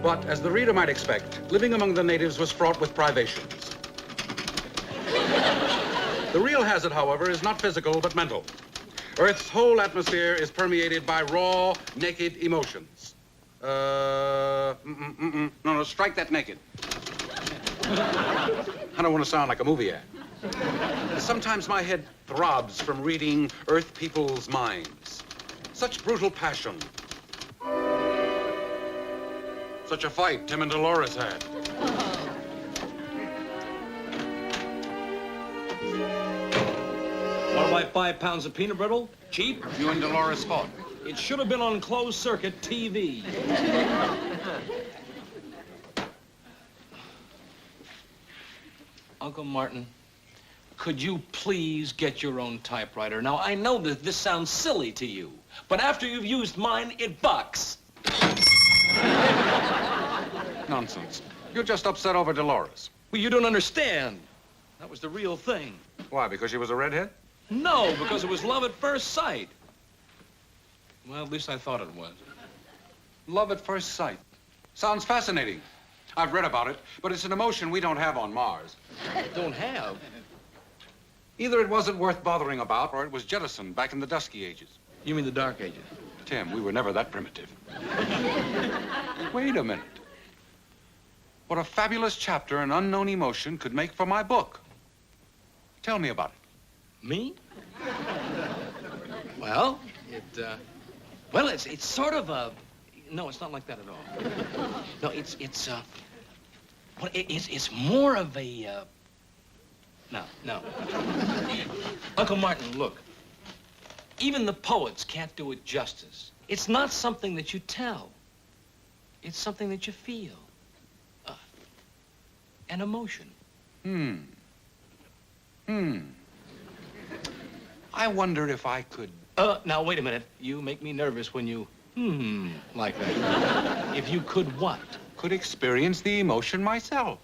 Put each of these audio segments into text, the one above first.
But, as the reader might expect, living among the natives was fraught with privations. The real hazard, however, is not physical, but mental. Earth's whole atmosphere is permeated by raw, naked emotions. No, strike that naked. I don't want to sound like a movie ad. Sometimes my head throbs from reading Earth people's minds. Such brutal passion. Such a fight Tim and Dolores had. Want to buy 5 pounds of peanut brittle? Cheap? You and Dolores fought. It should have been on closed circuit TV. Uncle Martin, could you please get your own typewriter? Now, I know that this sounds silly to you, but after you've used mine, it bucks. Nonsense. You're just upset over Dolores. Well, you don't understand. That was the real thing. Why, because she was a redhead? No, because it was love at first sight. Well, at least I thought it was. Love at first sight. Sounds fascinating. I've read about it, but it's an emotion we don't have on Mars. Don't have? Either it wasn't worth bothering about, or it was jettisoned back in the dusky ages. You mean the Dark Ages? Tim, we were never that primitive. Wait a minute. What a fabulous chapter an unknown emotion could make for my book. Tell me about it. Me? Well, it's sort of a... No, it's not like that at all. No, it's more of a, No. Uncle Martin, look. Even the poets can't do it justice. It's not something that you tell. It's something that you feel. An emotion. I wonder if I could... Now, wait a minute. You make me nervous when you, like that. If you could what? Could experience the emotion myself.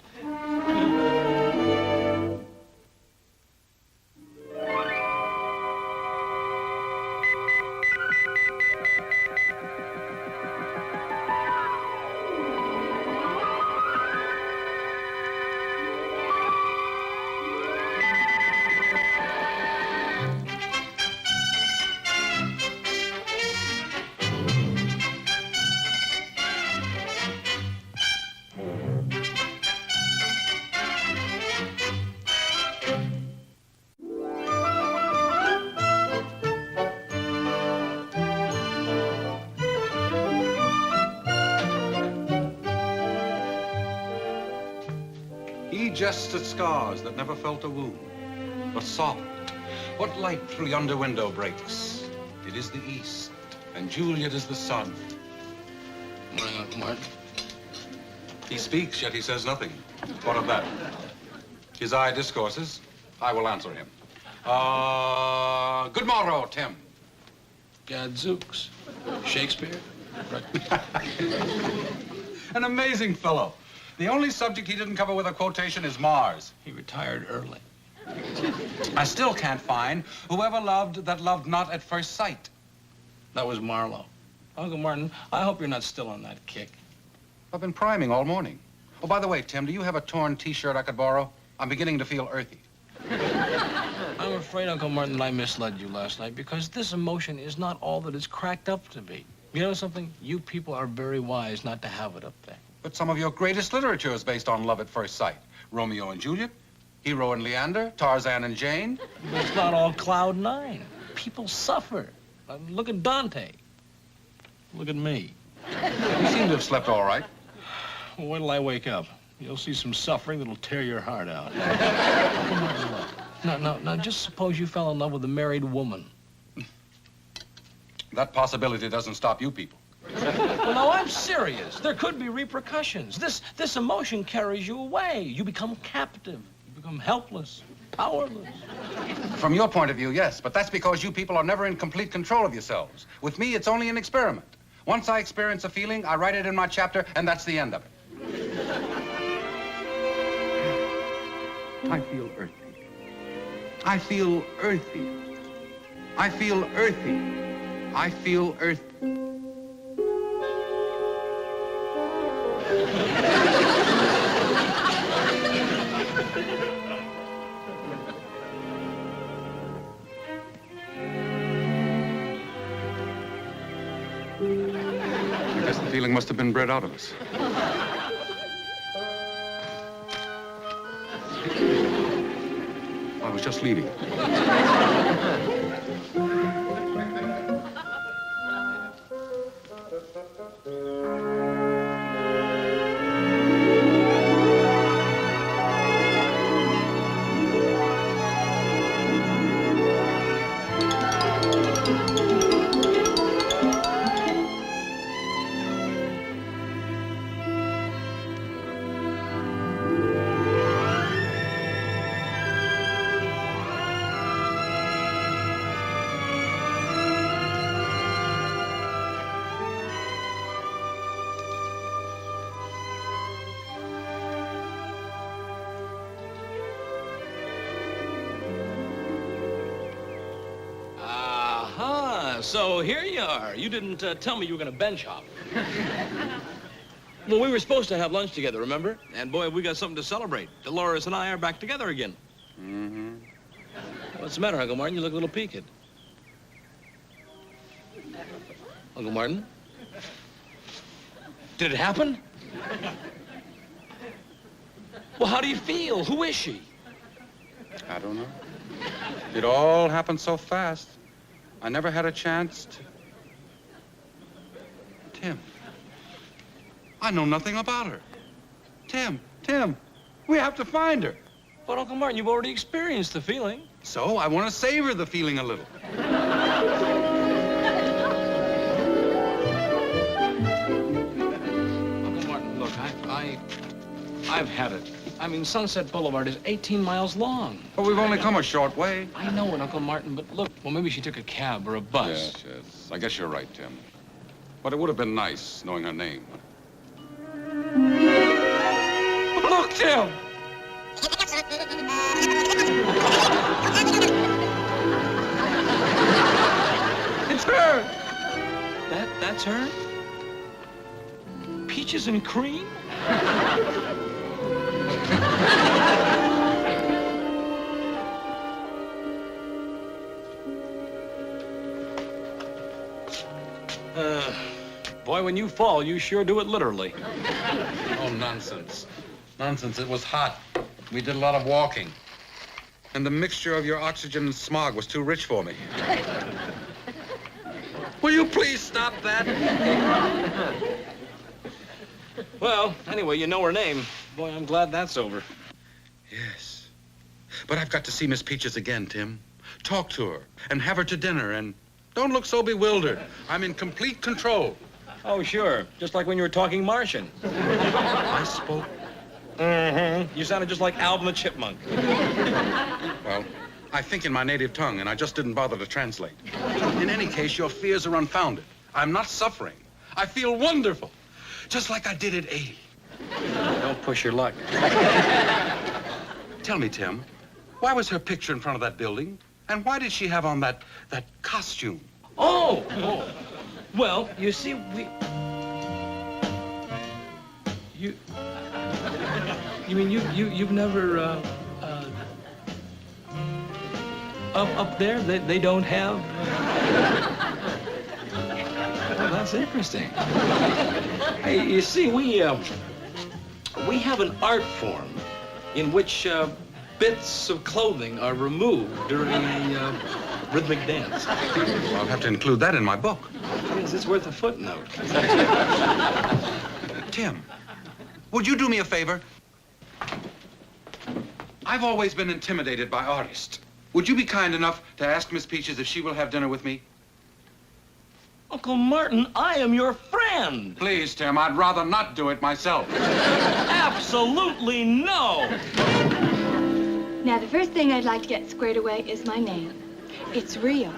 He jests at scars that never felt a wound, but soft. What light through yonder window breaks? It is the east, and Juliet is the sun. Morning, Uncle Martin. He speaks, yet he says nothing. What of that? His eye discourses. I will answer him. Good morrow, Tim. Gadzooks. Shakespeare? Right. An amazing fellow. The only subject he didn't cover with a quotation is Mars. He retired early. I still can't find whoever loved that loved not at first sight. That was Marlowe. Uncle Martin, I hope you're not still on that kick. I've been priming all morning. Oh, by the way, Tim, do you have a torn T-shirt I could borrow? I'm beginning to feel earthy. I'm afraid, Uncle Martin, that I misled you last night because this emotion is not all that it's cracked up to be. You know something? You people are very wise not to have it up there. But some of your greatest literature is based on love at first sight. Romeo and Juliet, Hero and Leander, Tarzan and Jane. But it's not all cloud nine. People suffer. Look at Dante. Look at me. You seem to have slept all right. Well, wait till I wake up. You'll see some suffering that'll tear your heart out. Now, just suppose you fell in love with a married woman. That possibility doesn't stop you people. Well, no, I'm serious. There could be repercussions. This emotion carries you away. You become captive. You become helpless, powerless. From your point of view, yes, but that's because you people are never in complete control of yourselves. With me, it's only an experiment. Once I experience a feeling, I write it in my chapter, and that's the end of it. I feel earthy. I feel earthy. I feel earthy. I feel earthy. feeling must have been bred out of us. I was just leaving. So here you are. You didn't tell me you were going to bench hop. Well, we were supposed to have lunch together, remember? And boy, we got something to celebrate. Dolores and I are back together again. Mm-hmm. What's the matter, Uncle Martin? You look a little peaked. Uncle Martin? Did it happen? Well, how do you feel? Who is she? I don't know. It all happened so fast. I never had a chance to... Tim. I know nothing about her. Tim, we have to find her. But, Uncle Martin, you've already experienced the feeling. So I want to savor the feeling a little. Uncle Martin, look, I've had it. I mean, Sunset Boulevard is 18 miles long. But we've only come a short way. I know it, Uncle Martin, but look, well, maybe she took a cab or a bus. Yes. I guess you're right, Tim. But it would have been nice knowing her name. Look, Tim! It's her! That's her? Peaches and cream? Boy, when you fall, you sure do it literally. Oh, nonsense. Nonsense. It was hot. We did a lot of walking. And the mixture of your oxygen and smog was too rich for me. Will you please stop that? Well, anyway, you know her name. Boy, I'm glad that's over. Yes. But I've got to see Miss Peaches again, Tim. Talk to her and have her to dinner and don't look so bewildered. I'm in complete control. Oh, sure. Just like when you were talking Martian. I spoke. Mm-hmm. You sounded just like Alvin the Chipmunk. Well, I think in my native tongue, and I just didn't bother to translate. In any case, your fears are unfounded. I'm not suffering. I feel wonderful. Just like I did at 80. Don't push your luck. Tell me, Tim, why was her picture in front of that building? And why did she have on that costume? Oh! Well, you see, You mean you've never, up there, they don't have... Well, that's interesting. Hey, you see, we have an art form in which bits of clothing are removed during a rhythmic dance. Well, I'll have to include that in my book. Yes, it's worth a footnote. Tim, would you do me a favor? I've always been intimidated by artists. Would you be kind enough to ask Miss Peaches if she will have dinner with me? Uncle Martin, I am your friend. Please, Tim, I'd rather not do it myself. Absolutely no. Now, the first thing I'd like to get squared away is my name. It's real.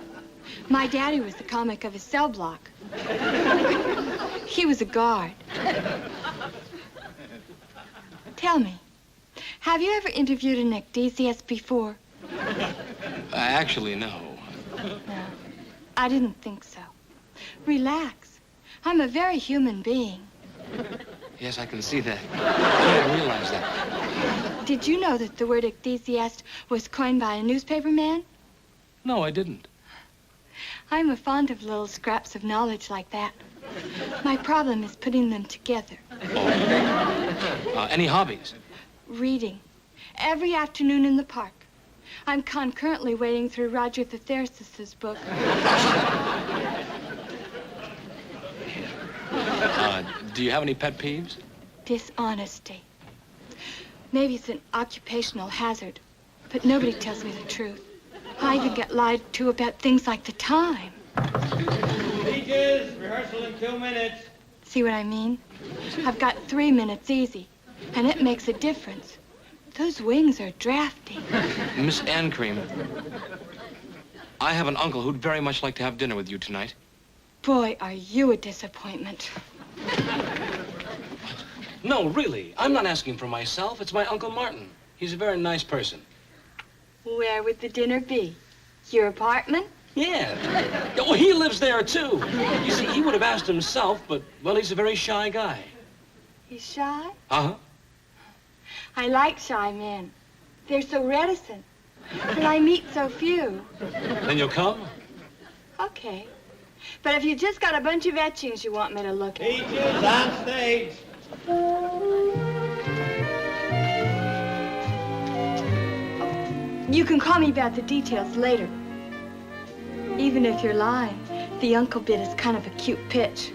My daddy was the comic of his cell block. He was a guard. Tell me, have you ever interviewed an ecdesiast before? Actually, no. No, I didn't think so. Relax. I'm a very human being. Yes, I can see that. I didn't realize that. Did you know that the word ecdesiast was coined by a newspaper man? No, I didn't. I'm fond of little scraps of knowledge like that. My problem is putting them together. Any hobbies? Reading. Every afternoon in the park. I'm concurrently wading through Roger the Theseus's book. Do you have any pet peeves? Dishonesty. Maybe it's an occupational hazard, but nobody tells me the truth. I even get lied to about things like the time. Teachers, rehearsal in 2 minutes. See what I mean? I've got 3 minutes easy, and it makes a difference. Those wings are drafty. Miss Ancream, I have an uncle who'd very much like to have dinner with you tonight. Boy, are you a disappointment. No, really. I'm not asking for myself. It's my Uncle Martin. He's a very nice person. Where would the dinner be? Your apartment? Yeah. Oh, he lives there, too. You see, he would have asked himself, but, well, he's a very shy guy. He's shy? Uh-huh. I like shy men. They're so reticent. But I meet so few. Then you'll come? Okay. But if you just got a bunch of etchings you want me to look at... Teachers, on stage. You can call me about the details later. Even if you're lying, the uncle bit is kind of a cute pitch.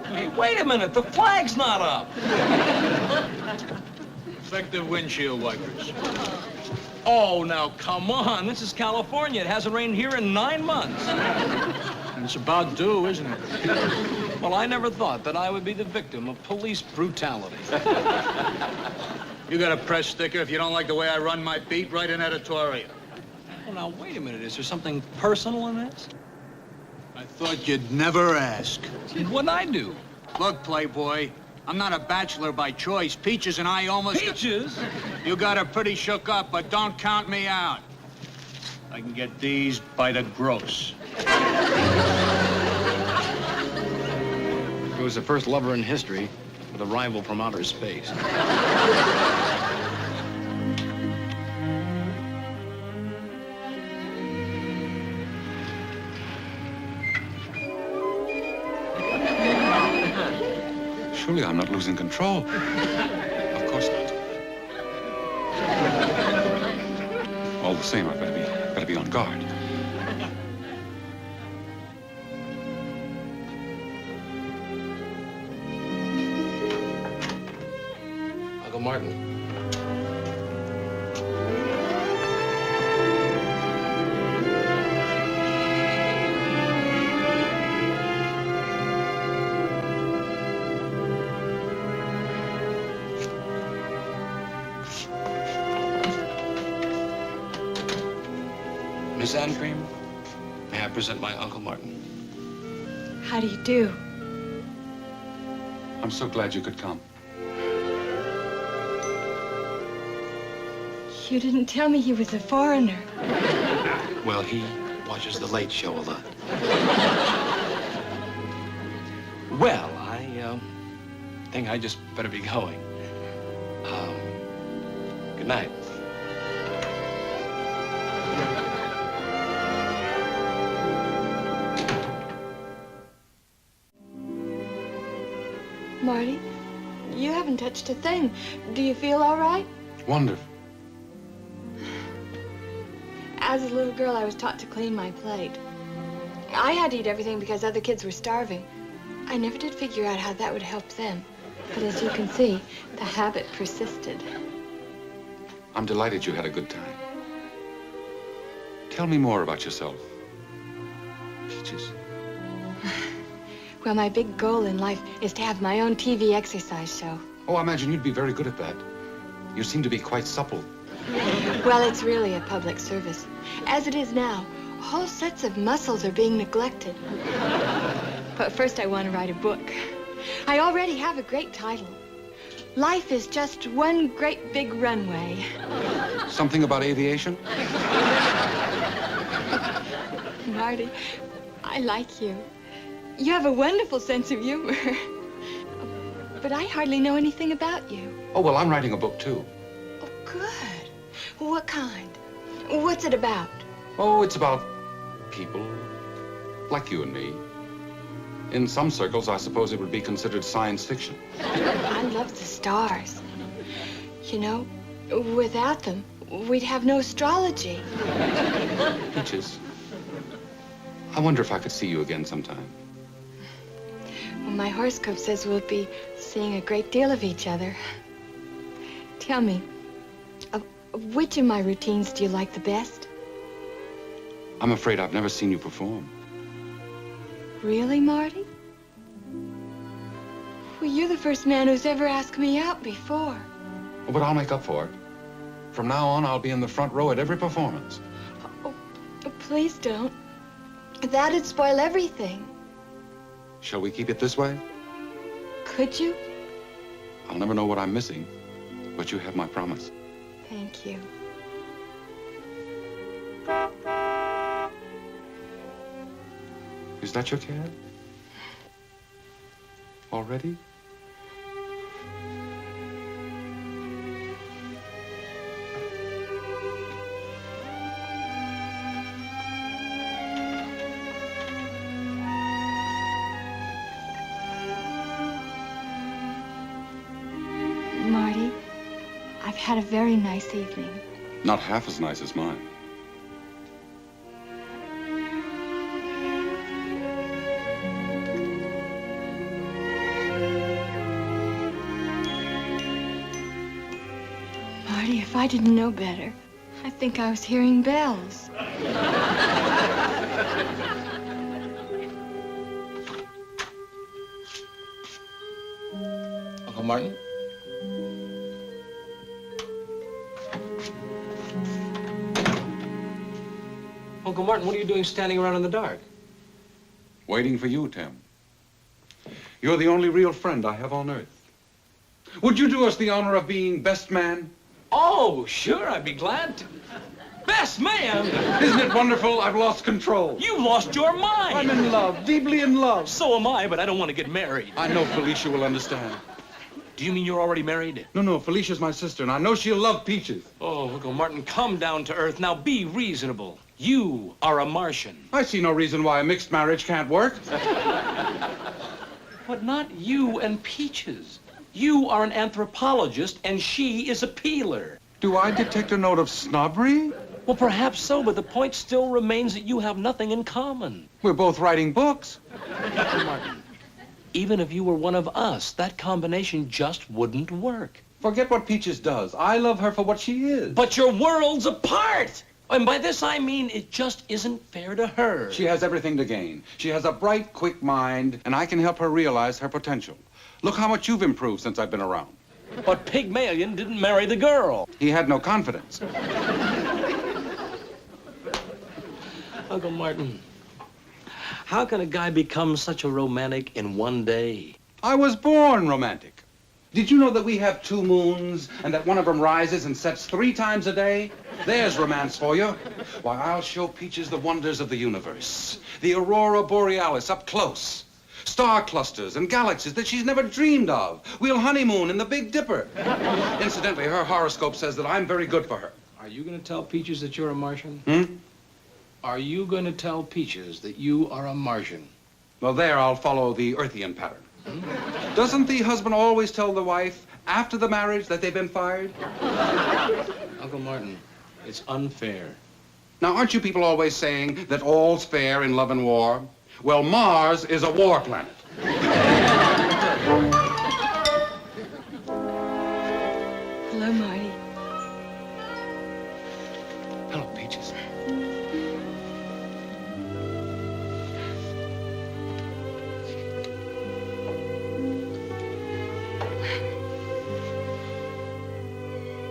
Hey, wait a minute. The flag's not up. Effective windshield wipers. Oh, now, come on. This is California. It hasn't rained here in 9 months. And it's about due, isn't it? Well, I never thought that I would be the victim of police brutality. You got a press sticker if you don't like the way I run my beat, write an editorial. Oh, now, wait a minute. Is there something personal in this? I thought you'd never ask. What'd I do? Look, Playboy, I'm not a bachelor by choice. Peaches and I almost... Peaches? You got her pretty shook up, but don't count me out. I can get these by the gross. He was the first lover in history with a rival from outer space. Surely I'm not losing control. Of course not. All the same, I've got to be on guard. Uncle Martin. Miss Ancream, may I present my Uncle Martin? How do you do? I'm so glad you could come. You didn't tell me he was a foreigner. Well, he watches The Late Show a lot. Well, I think I just better be going. Good night. Marty, you haven't touched a thing. Do you feel all right? Wonderful. As a little girl, I was taught to clean my plate. I had to eat everything because other kids were starving. I never did figure out how that would help them. But as you can see, the habit persisted. I'm delighted you had a good time. Tell me more about yourself. Peaches. Well, my big goal in life is to have my own TV exercise show. Oh, I imagine you'd be very good at that. You seem to be quite supple. Well, it's really a public service. As it is now, whole sets of muscles are being neglected. But first I want to write a book. I already have a great title. Life is just one great big runway. Something about aviation? Marty, I like you. You have a wonderful sense of humor. But I hardly know anything about you. Oh, well, I'm writing a book, too. Oh, good. What kind? What's it about? Oh, it's about people like you and me. In some circles, I suppose it would be considered science fiction. I love the stars. You know, without them, we'd have no astrology. Peaches, I wonder if I could see you again sometime. Well, my horoscope says we'll be seeing a great deal of each other. Tell me, which of my routines do you like the best? I'm afraid I've never seen you perform. Really, Marty? Well, you're the first man who's ever asked me out before. Oh, but I'll make up for it. From now on, I'll be in the front row at every performance. Oh, please don't. That'd spoil everything. Shall we keep it this way? Could you? I'll never know what I'm missing, but you have my promise. Thank you. Is that your cab? Already? Marty, I've had a very nice evening. Not half as nice as mine. Marty, if I didn't know better, I think I was hearing bells. Uncle Martin? Uncle Martin, what are you doing standing around in the dark? Waiting for you, Tim. You're the only real friend I have on Earth. Would you do us the honor of being best man? Oh, sure, I'd be glad to. Best man! Isn't it wonderful? I've lost control. You lost your mind! I'm in love, deeply in love. So am I, but I don't want to get married. I know Felicia will understand. Do you mean you're already married? No, Felicia's my sister, and I know she'll love Peaches. Oh, Uncle Martin, come down to earth. Now be reasonable. You are a Martian. I see no reason why a mixed marriage can't work. But not you and Peaches. You are an anthropologist, and she is a peeler. Do I detect a note of snobbery? Well, perhaps so, but the point still remains that you have nothing in common. We're both writing books. Uncle Martin, even if you were one of us, that combination just wouldn't work. Forget what Peaches does. I love her for what she is. But your worlds apart! And by this I mean it just isn't fair to her. She has everything to gain. She has a bright, quick mind, and I can help her realize her potential. Look how much you've improved since I've been around. But Pygmalion didn't marry the girl. He had no confidence. Uncle Martin, how can a guy become such a romantic in one day? I was born romantic. Did you know that we have 2 moons and that one of them rises and sets 3 times a day? There's romance for you. Why, I'll show Peaches the wonders of the universe. The aurora borealis up close. Star clusters and galaxies that she's never dreamed of. We'll honeymoon in the Big Dipper. Incidentally, her horoscope says that I'm very good for her. Are you going to tell Peaches that you're a Martian? Hmm? Are you going to tell Peaches that you are a Martian? Well, there I'll follow the Earthian pattern. Doesn't the husband always tell the wife after the marriage that they've been fired? Uncle Martin, it's unfair. Now, aren't you people always saying that all's fair in love and war? Well, Mars is a war planet. Hello, Marty. Hello, Peaches.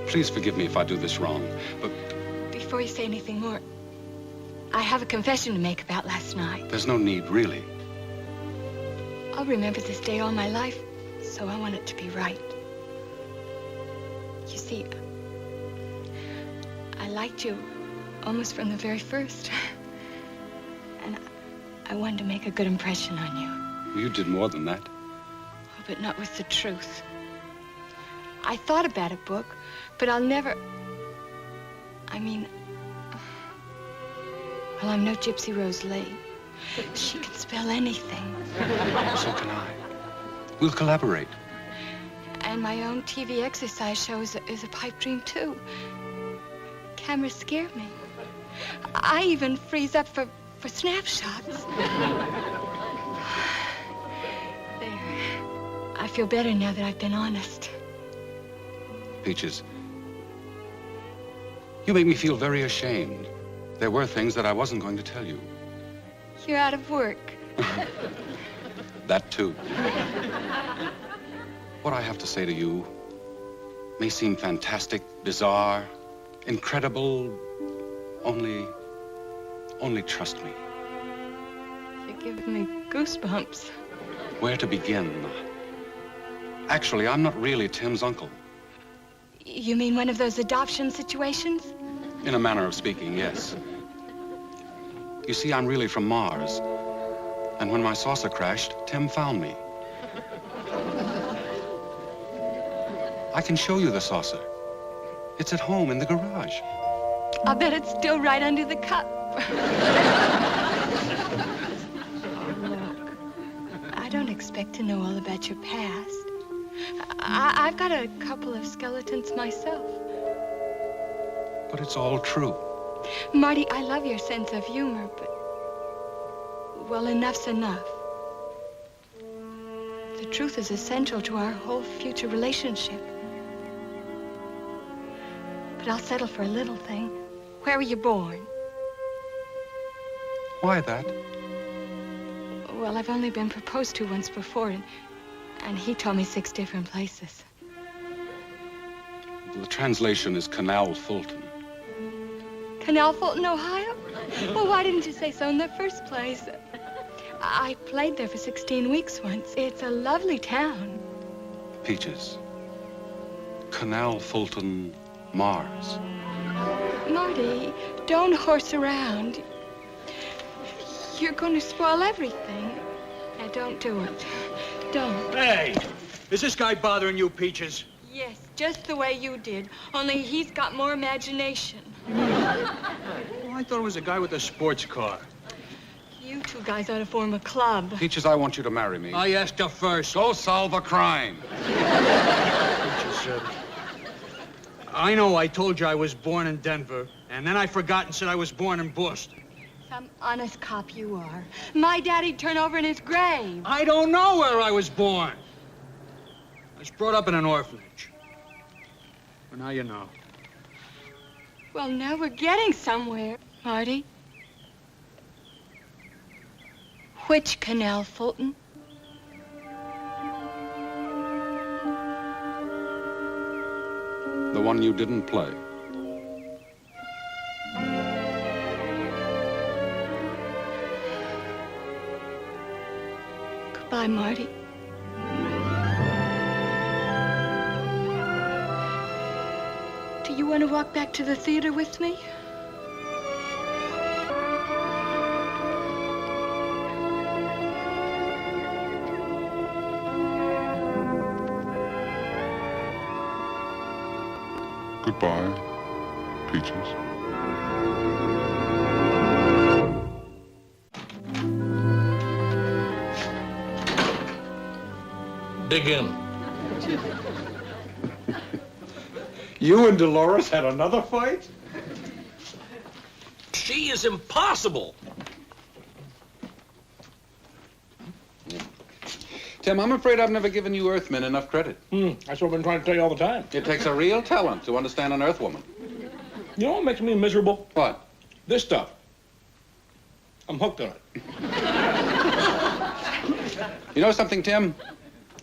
Please forgive me if I do this wrong, but Before you say anything more, I have a confession to make about last night. there's no need, really. I'll remember this day all my life, so I want it to be right. You see, I liked you almost from the very first. And I wanted to make a good impression on you. You did more than that. Oh, but not with the truth. I thought about a book, but I'll never... I mean... Well, I'm no Gypsy Rose Lee. She can spell anything. So can I. We'll collaborate. And my own TV exercise show is a pipe dream, too. Cameras scare me. I even freeze up for snapshots. There. I feel better now that I've been honest. Peaches, you make me feel very ashamed. There were things that I wasn't going to tell you. You're out of work. That too. What I have to say to you may seem fantastic, bizarre, incredible. Only trust me. You're giving me goosebumps. Where to begin? Actually, I'm not really Tim's uncle. You mean one of those adoption situations? In a manner of speaking, yes. You see, I'm really from Mars. And when my saucer crashed, Tim found me. I can show you the saucer. It's at home in the garage. I'll bet it's still right under the cup. Look, I don't expect to know all about your past. I've got a couple of skeletons myself. But it's all true. Marty, I love your sense of humor, but... well, enough's enough. The truth is essential to our whole future relationship. But I'll settle for a little thing. Where were you born? Why that? Well, I've only been proposed to once before, and he told me 6 different places. The translation is Canal Fulton. Canal Fulton, Ohio? Well, why didn't you say so in the first place? I played there for 16 weeks once. It's a lovely town. Peaches. Canal Fulton, Mars. Marty, don't horse around. You're going to spoil everything. Now, don't do it. Don't. Hey, is this guy bothering you, Peaches? Yes, just the way you did. Only he's got more imagination. Well, I thought it was a guy with a sports car. You two guys ought to form a club. Peaches, I want you to marry me. I asked her first. Go solve a crime. Peaches, I know I told you I was born in Denver, and then I forgot and said I was born in Boston. Some honest cop you are. My daddy'd turn over in his grave. I don't know where I was born. I was brought up in an orphanage. Well, now you know. Well, now we're getting somewhere, Marty. Which Canal Fulton? The one you didn't play. Goodbye, Marty. Do you want to walk back to the theater with me? Goodbye, Peaches. Dig in. You and Dolores had another fight? She is impossible. Tim, I'm afraid I've never given you Earthmen enough credit. That's what I've been trying to tell you all the time. It takes a real talent to understand an Earthwoman. You know what makes me miserable? What? This stuff. I'm hooked on it. You know something, Tim?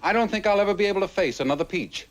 I don't think I'll ever be able to face another peach.